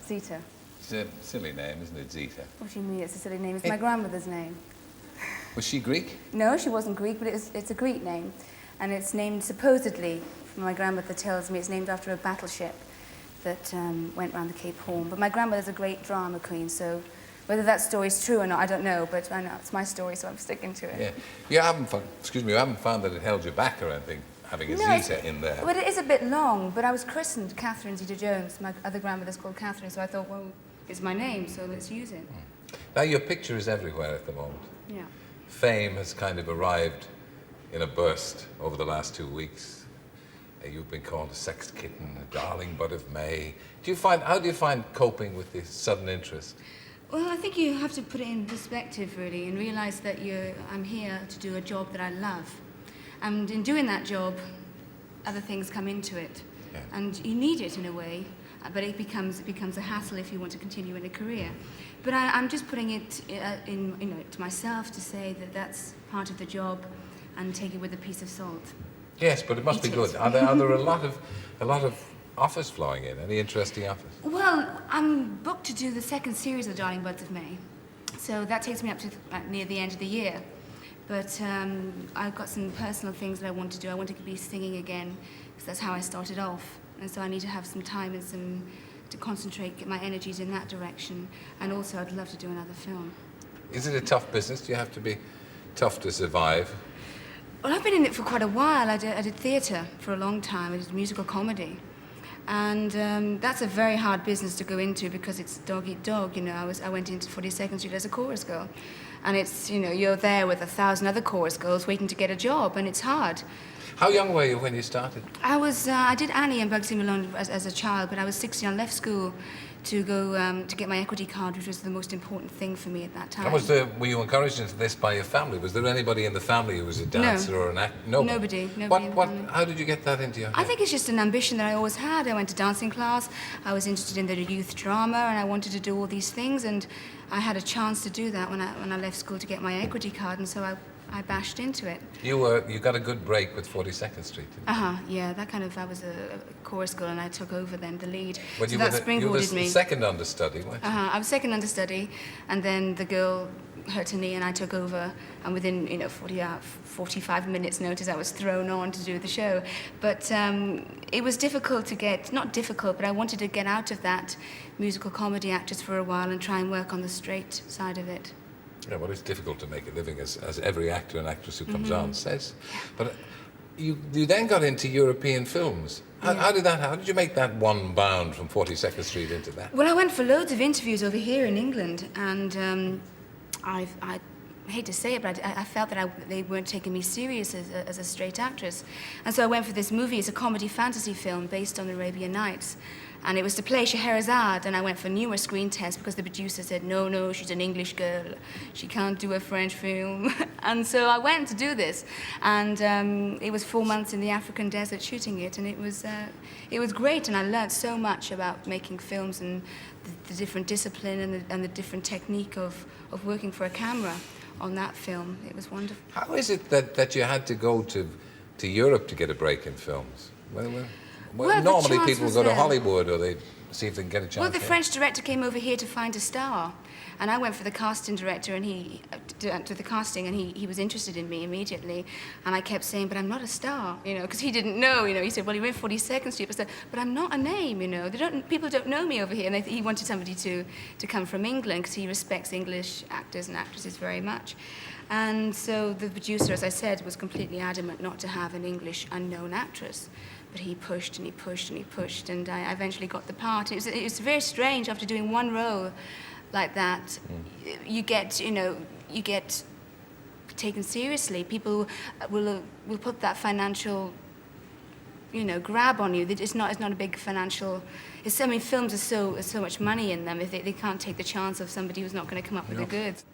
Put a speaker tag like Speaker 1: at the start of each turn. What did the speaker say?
Speaker 1: Zeta.
Speaker 2: It's a silly name, isn't it, Zeta?
Speaker 1: What do you mean it's a silly name? It's my grandmother's name.
Speaker 2: Was she Greek?
Speaker 1: No, she wasn't Greek, but it's a Greek name. And it's named, supposedly, from my grandmother tells me, it's named after a battleship that went round the Cape Horn. But my grandmother's a great drama queen, so whether that story's true or not, I don't know, but I know it's my story, so I'm sticking to it.
Speaker 2: Yeah. You haven't found that it held you back or anything, having a Zeta in there?
Speaker 1: But it is a bit long, but I was christened Catherine Zeta-Jones. My other grandmother's called Catherine, so I thought, well, it's my name, so let's use it.
Speaker 2: Now, your picture is everywhere at the moment.
Speaker 1: Yeah.
Speaker 2: Fame has kind of arrived in a burst over the last 2 weeks. You've been called a sex kitten, a darling bud of May. How do you find coping with this sudden interest?
Speaker 1: Well, I think you have to put it in perspective, really, and realise that I'm here to do a job that I love. And in doing that job, other things come into it.
Speaker 2: Yeah.
Speaker 1: And you need it in a way, but it becomes a hassle if you want to continue in a career. But I'm just putting it to myself to say that that's part of the job and take it with a piece of salt.
Speaker 2: Yes, but it must be good. Are there a lot of offers flowing in? Any interesting offers?
Speaker 1: Well, I'm booked to do the second series of Darling Buds of May, so that takes me up to near the end of the year. But I've got some personal things that I want to do. I want to be singing again, because that's how I started off, and so I need to have some time and to concentrate, get my energies in that direction. And also, I'd love to do another film.
Speaker 2: Is it a tough business? Do you have to be tough to survive?
Speaker 1: Well, I've been in it for quite a while. I did theatre for a long time. I did musical comedy. And that's a very hard business to go into because it's dog eat dog. You know, I went into 42nd Street as a chorus girl. And it's, you know, you're there with 1,000 other chorus girls waiting to get a job, and it's hard.
Speaker 2: How young were you when you started?
Speaker 1: I did Annie and Bugsy Malone as a child, but I was 16. I left school to go to get my equity card, which was the most important thing for me at that time.
Speaker 2: Were you encouraged into this by your family? Was there anybody in the family who was a dancer or an actor?
Speaker 1: Nobody.
Speaker 2: How did you get that into your head?
Speaker 1: I think it's just an ambition that I always had. I went to dancing class. I was interested in the youth drama, and I wanted to do all these things. And I had a chance to do that when I left school to get my equity card, and so I bashed into it.
Speaker 2: You got a good break with 42nd Street, didn't you?
Speaker 1: Yeah, I was a chorus girl, and I took over then the lead.
Speaker 2: Well,
Speaker 1: so that springboarded me.
Speaker 2: You were second understudy, weren't you?
Speaker 1: I was second understudy, and then the girl hurt her knee, and I took over. And within 45 minutes' notice, I was thrown on to do the show. But it was difficult to get, not difficult, but I wanted to get out of that musical comedy actress for a while and try and work on the straight side of it.
Speaker 2: Yeah, well, it's difficult to make a living, as every actor and actress who comes on says. But you then got into European films. How did you make that one bound from 42nd Street into that?
Speaker 1: Well, I went for loads of interviews over here in England, and I hate to say it, but I felt that they weren't taking me serious as a straight actress. And so I went for this movie. It's a comedy fantasy film based on the Arabian Nights. And it was to play Scheherazade, and I went for numerous screen tests because the producer said, no, she's an English girl. She can't do a French film. And so I went to do this. And it was 4 months in the African desert shooting it, and it was great, and I learned so much about making films and the different discipline and the different technique of working for a camera on that film. It was wonderful.
Speaker 2: How is it that you had to go to Europe to get a break in films? Well, normally people go to Hollywood, or they see if they can get a chance.
Speaker 1: Well, the French director came over here to find a star, and I went for the casting director, and he was interested in me immediately, and I kept saying, but I'm not a star, because he didn't know, He said, well, you're in 42nd Street, but I'm not a name, People don't know me over here, and he wanted somebody to come from England because he respects English actors and actresses very much. And so the producer, as I said, was completely adamant not to have an English unknown actress. But he pushed and he pushed and he pushed, and I eventually got the part. It was very strange. After doing one role like that, you get taken seriously. People will put that financial, grab on you. It's not a big financial. Films are so much money in them. If they can't take the chance of somebody who's not going to come up with the goods.